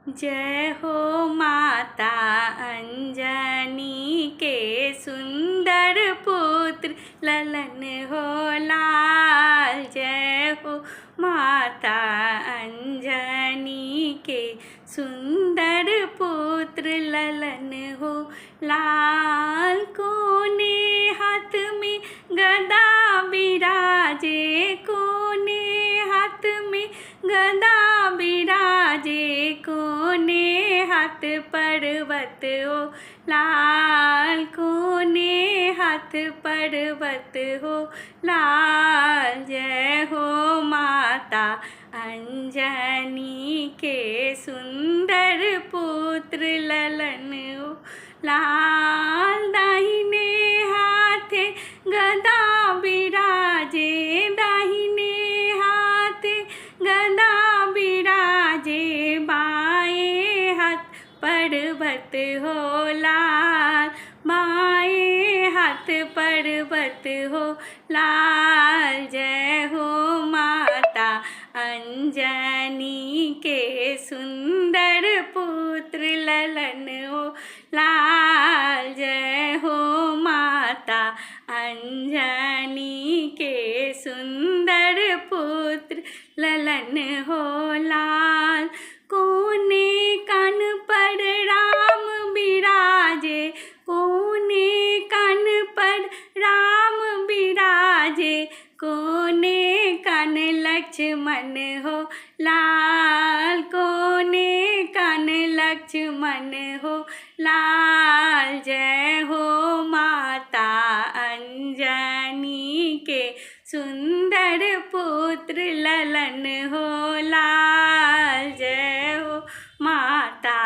जय हो माता अंजनी के सुंदर पुत्र ललन हो लाल। जय हो माता अंजनी के सुंदर पुत्र ललन हो लाल। कोने हाथ में गदा बिराजे, कोने हाथ में गदा बिराजे, कोने हाथ पर्वत हो लाल, कोने हाथ पर्वत हो लाल। जय हो माता अंजनी के सुंदर पुत्र ललन हो लाल। दाहिने हाथे गदा बिराजे, दाहिने हाथे गदा बिराजे, बाएं हाथ पर्वत हो लाल, बाएं हाथ पर्वत हो लाल। जय हो माता अंजनी के सुंदर पुत्र ललन हो लाल। जय हो माता अंजनी के सुंदर पुत्र ललन हो लाल। कोने कान पर राम बिराजे, कोने कान पर राम बिराजे, कोने कान लक्ष्मण हो लाल, कोने कान लक्ष्मण हो लाल। जय हो माता अंजनी के सुंदर पुत्र ललन हो लाल। जय हो माता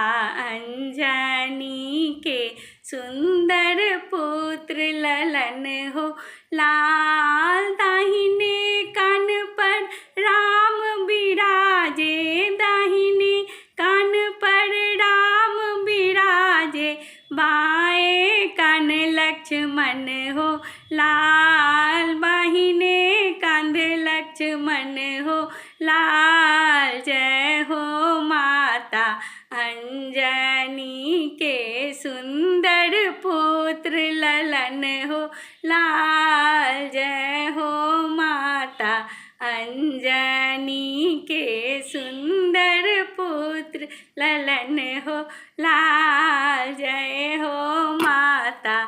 अंजनी के सुंदर पुत्र ललन हो लाल। दाहिने कान पर राम बिराजे, दाहिने कान पर राम बिराजे, बाएं कान लक्ष्मण हो लाल, बाहिने कांधे लक्ष्मण हो लाल। जय हो माता अंजनी के सुंदर पुत्र ललन हो लाल। जय हो माता अंजनी के सुंदर पुत्र ललन हो लाल। जय हो माता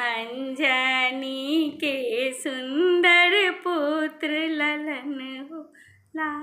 अंजनी के सुंदर पुत्र ललन हो लाल।